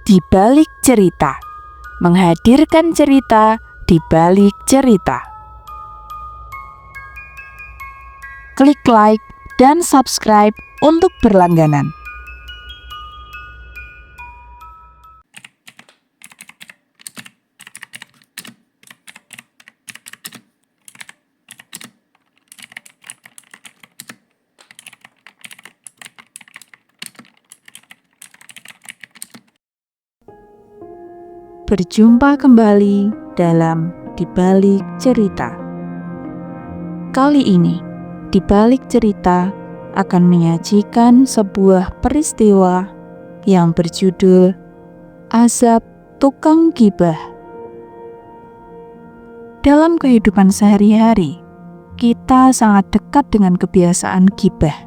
di balik cerita, menghadirkan cerita di balik cerita. Klik like dan subscribe untuk berlangganan. Berjumpa kembali dalam Di Balik Cerita. Kali ini, Di Balik Cerita akan menyajikan sebuah peristiwa yang berjudul Azab Tukang Gibah. Dalam kehidupan sehari-hari, kita sangat dekat dengan kebiasaan gibah.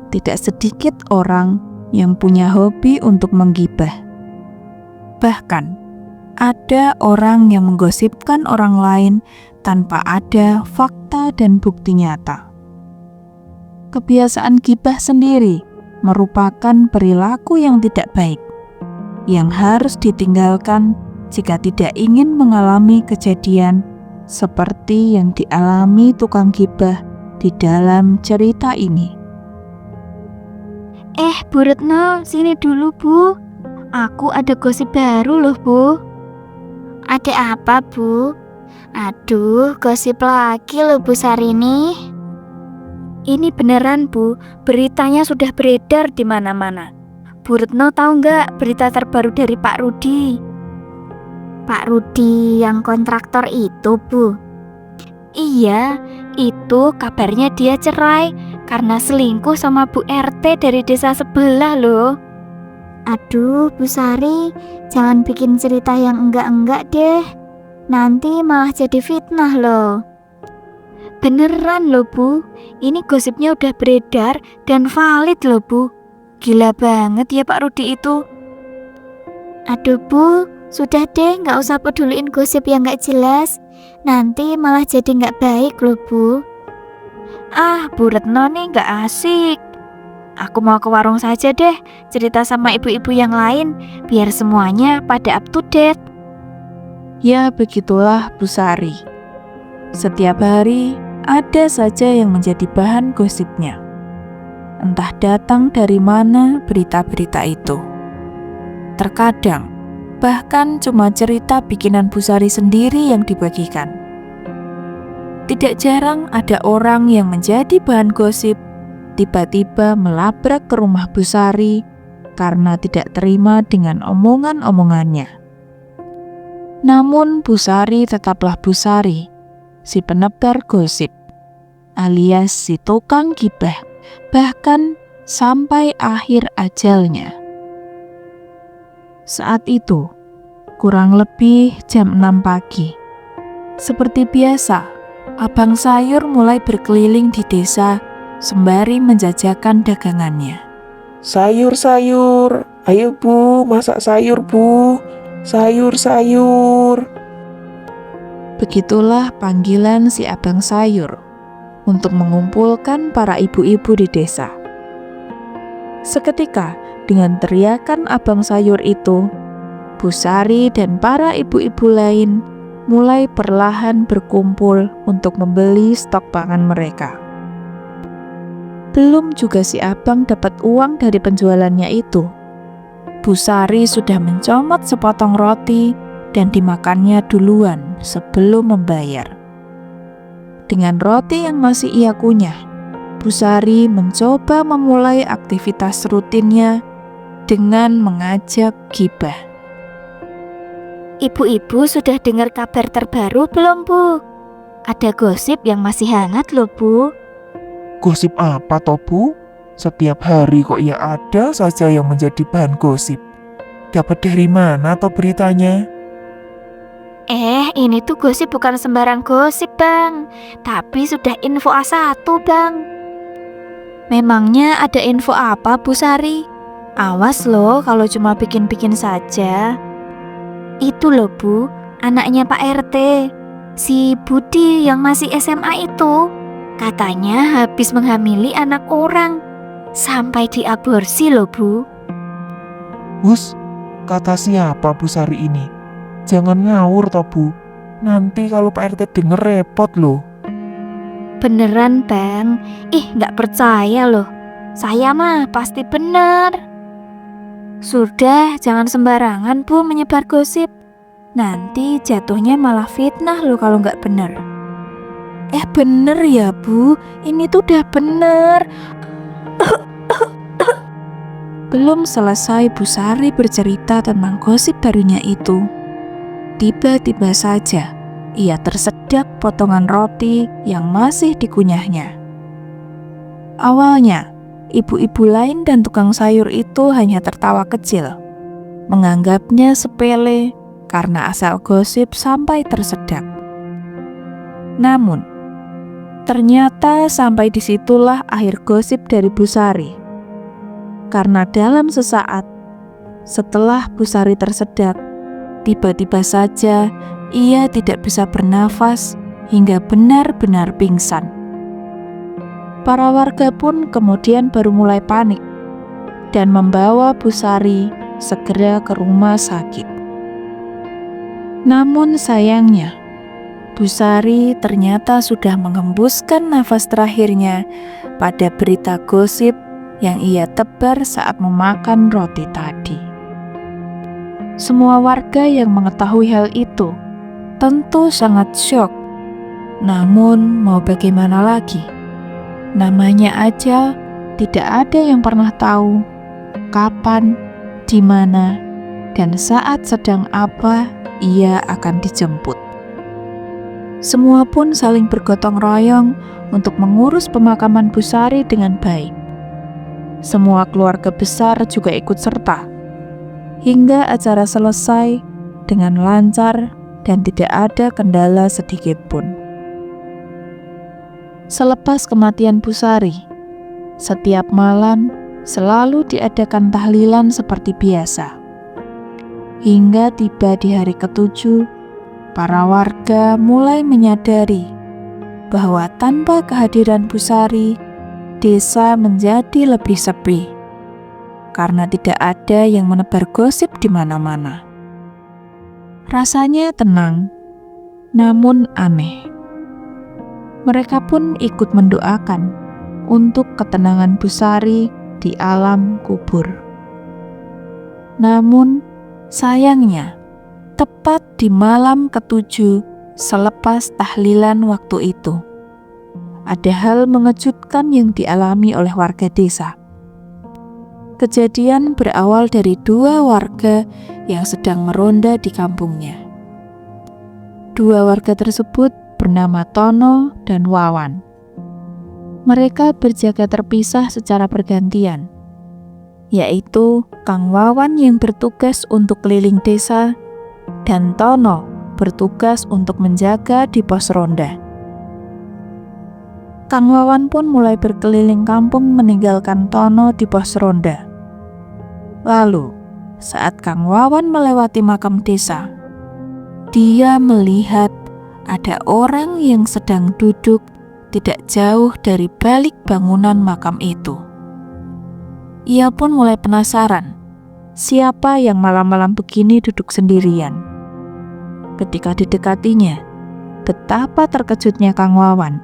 Tidak sedikit orang yang punya hobi untuk menggibah. Bahkan, ada orang yang menggosipkan orang lain tanpa ada fakta dan bukti nyata. Kebiasaan gibah sendiri merupakan perilaku yang tidak baik, yang harus ditinggalkan jika tidak ingin mengalami kejadian seperti yang dialami tukang gibah di dalam cerita ini. Bu Retno, sini dulu Bu. Aku ada gosip baru loh Bu. Ada apa Bu? Aduh, gosip lagi loh Bu Sarini. Ini beneran Bu, beritanya sudah beredar di mana-mana. Bu Retno tahu nggak berita terbaru dari Pak Rudi? Pak Rudi yang kontraktor itu Bu? Iya, itu kabarnya dia cerai karena selingkuh sama Bu RT dari desa sebelah loh. Aduh Bu Sari, jangan bikin cerita yang enggak-enggak deh. Nanti malah jadi fitnah loh. Beneran loh Bu, ini gosipnya udah beredar dan valid loh Bu. Gila banget ya Pak Rudi itu. Aduh Bu, sudah deh, gak usah peduliin gosip yang gak jelas. Nanti malah jadi gak baik loh Bu. Bu Retno nih gak asik. Aku mau ke warung saja deh, cerita sama ibu-ibu yang lain, biar semuanya pada up to date. Ya begitulah Bu Sari. Setiap hari ada saja yang menjadi bahan gosipnya. Entah datang dari mana berita-berita itu. Terkadang, bahkan cuma cerita bikinan Bu Sari sendiri yang dibagikan. Tidak jarang ada orang yang menjadi bahan gosip tiba-tiba melabrak ke rumah Bu Sari karena tidak terima dengan omongan-omongannya. Namun Bu Sari tetaplah Bu Sari, si penebar gosip, alias si tukang gibah, bahkan sampai akhir ajalnya. Saat itu, kurang lebih jam 6 pagi. Seperti biasa, abang sayur mulai berkeliling di desa sembari menjajakan dagangannya. Sayur-sayur, ayo Bu, masak sayur Bu, sayur-sayur. Begitulah panggilan si abang sayur untuk mengumpulkan para ibu-ibu di desa. Seketika, dengan teriakan abang sayur itu, Bu Sari dan para ibu-ibu lain mulai perlahan berkumpul untuk membeli stok pangan mereka. Belum juga si abang dapat uang dari penjualannya itu, Bu Sari sudah mencomot sepotong roti dan dimakannya duluan sebelum membayar. Dengan roti yang masih ia kunyah, Bu Sari mencoba memulai aktivitas rutinnya dengan mengajak gibah. Ibu-ibu sudah dengar kabar terbaru belum Bu? Ada gosip yang masih hangat loh Bu. Gosip apa toh Bu? Setiap hari kok ya ada saja yang menjadi bahan gosip. Dapat dari mana toh beritanya? Ini tuh gosip bukan sembarang gosip Bang, tapi sudah info A1 Bang. Memangnya ada info apa Bu Sari? Awas loh kalau cuma bikin-bikin saja. Itu loh Bu, anaknya Pak RT, si Budi yang masih SMA itu. Katanya habis menghamili anak orang, sampai diaborsi loh Bu. Hus, Kata siapa Bu Sari ini? Jangan ngawur toh Bu. Nanti kalau Pak RT denger repot loh. Beneran Bang, nggak percaya loh. Saya mah pasti bener. Sudah, jangan sembarangan Bu menyebar gosip. Nanti jatuhnya malah fitnah loh kalau nggak bener. Bener ya Bu, ini tuh udah bener. Belum selesai Bu Sari bercerita tentang gosip barunya itu, tiba-tiba saja ia tersedak potongan roti yang masih dikunyahnya. Awalnya, ibu-ibu lain dan tukang sayur itu hanya tertawa kecil, menganggapnya sepele karena asal gosip sampai tersedak. Namun, ternyata sampai disitulah akhir gosip dari Bu Sari. Karena dalam sesaat setelah Bu Sari tersedak, tiba-tiba saja ia tidak bisa bernafas hingga benar-benar pingsan. Para warga pun kemudian baru mulai panik dan membawa Bu Sari segera ke rumah sakit. Namun sayangnya, Bu Sari ternyata sudah mengembuskan nafas terakhirnya pada berita gosip yang ia tebar saat memakan roti tadi. Semua warga yang mengetahui hal itu tentu sangat syok. Namun mau bagaimana lagi? Namanya aja tidak ada yang pernah tahu kapan, di mana, dan saat sedang apa ia akan dijemput. Semua pun saling bergotong royong untuk mengurus pemakaman Bu Sari dengan baik. Semua keluarga besar juga ikut serta, hingga acara selesai dengan lancar dan tidak ada kendala sedikit pun. Selepas kematian Bu Sari, setiap malam selalu diadakan tahlilan seperti biasa. Hingga tiba di hari ke-7, para warga mulai menyadari bahwa tanpa kehadiran Bu Sari, desa menjadi lebih sepi karena tidak ada yang menebar gosip di mana-mana. Rasanya tenang, namun aneh. Mereka pun ikut mendoakan untuk ketenangan Bu Sari di alam kubur. Namun sayangnya, tepat di malam ke-7 selepas tahlilan waktu itu, ada hal mengejutkan yang dialami oleh warga desa. Kejadian berawal dari 2 warga yang sedang meronda di kampungnya. 2 warga tersebut bernama Tono dan Wawan. Mereka berjaga terpisah secara bergantian, yaitu Kang Wawan yang bertugas untuk keliling desa dan Tono bertugas untuk menjaga di pos ronda. Kang Wawan pun mulai berkeliling kampung meninggalkan Tono di pos ronda. Lalu, saat Kang Wawan melewati makam desa, dia melihat ada orang yang sedang duduk tidak jauh dari balik bangunan makam itu. Ia pun mulai penasaran, siapa yang malam-malam begini duduk sendirian. Ketika didekatinya, betapa terkejutnya Kang Wawan.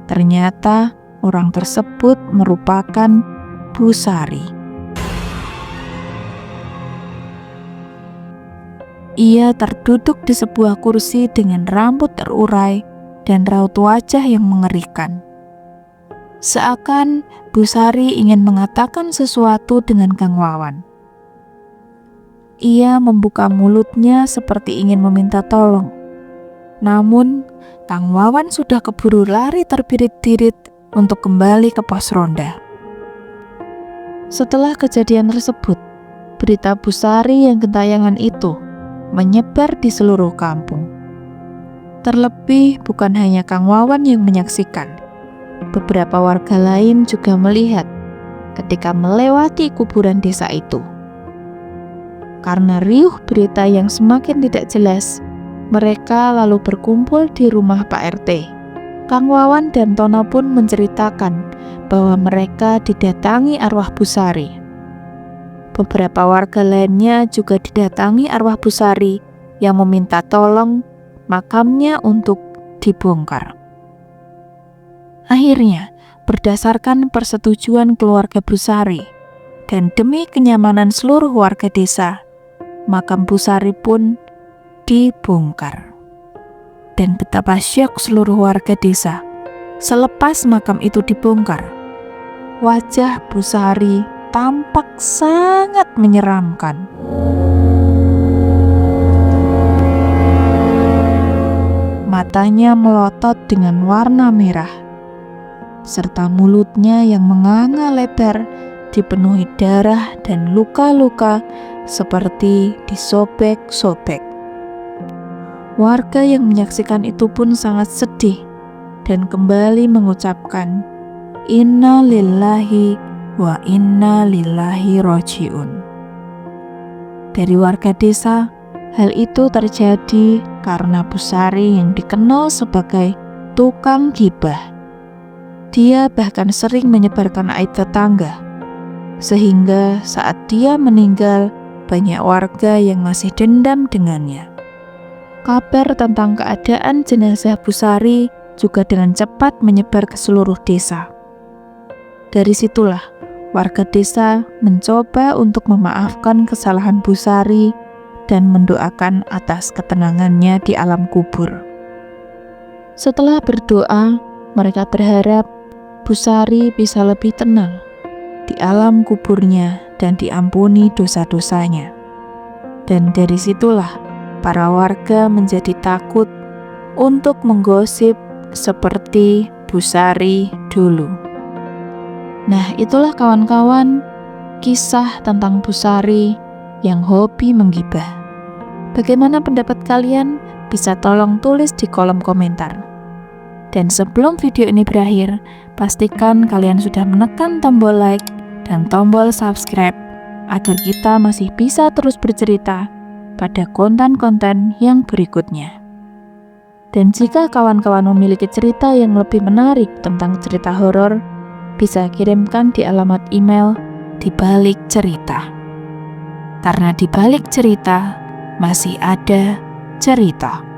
Ternyata orang tersebut merupakan Bu Sari. Ia terduduk di sebuah kursi dengan rambut terurai dan raut wajah yang mengerikan. Seakan Bu Sari ingin mengatakan sesuatu dengan Kang Wawan. Ia membuka mulutnya seperti ingin meminta tolong. Namun, Kang Wawan sudah keburu lari terbirit-birit untuk kembali ke pos ronda. Setelah kejadian tersebut, berita Bu Sari yang gentayangan itu menyebar di seluruh kampung. Terlebih bukan hanya Kang Wawan yang menyaksikan. Beberapa warga lain juga melihat ketika melewati kuburan desa itu. Karena riuh berita yang semakin tidak jelas, mereka lalu berkumpul di rumah Pak RT. Kang Wawan dan Tono pun menceritakan bahwa mereka didatangi arwah Bu Sari. beberapa warga lainnya juga didatangi arwah Busari yang meminta tolong makamnya untuk dibongkar. Akhirnya, berdasarkan persetujuan keluarga Busari dan demi kenyamanan seluruh warga desa, makam Busari pun dibongkar. Dan betapa syok seluruh warga desa selepas makam itu dibongkar. Wajah Busari tampak sangat menyeramkan. Matanya melotot dengan warna merah, serta mulutnya yang menganga lebar dipenuhi darah dan luka-luka seperti disobek-sobek. Warga yang menyaksikan itu pun sangat sedih dan kembali mengucapkan, "Inna lillahi wa inna lillahi roji'un." Dari warga desa, hal itu terjadi karena Busari yang dikenal sebagai tukang gibah. Dia bahkan sering menyebarkan aib tetangga, sehingga saat dia meninggal, banyak warga yang masih dendam dengannya. Kabar tentang keadaan jenazah Busari juga dengan cepat menyebar ke seluruh desa. Dari situlah warga desa mencoba untuk memaafkan kesalahan Busari dan mendoakan atas ketenangannya di alam kubur. Setelah berdoa, mereka berharap Busari bisa lebih tenang di alam kuburnya dan diampuni dosa-dosanya. Dan dari situlah para warga menjadi takut untuk menggosip seperti Busari dulu. Nah, itulah kawan-kawan kisah tentang Busari yang hobi menggibah. Bagaimana pendapat kalian? Bisa tolong tulis di kolom komentar. Dan sebelum video ini berakhir, pastikan kalian sudah menekan tombol like dan tombol subscribe agar kita masih bisa terus bercerita pada konten-konten yang berikutnya. Dan jika kawan-kawan memiliki cerita yang lebih menarik tentang cerita horor, bisa kirimkan di alamat email Di Balik Cerita. Karena di balik cerita masih ada cerita.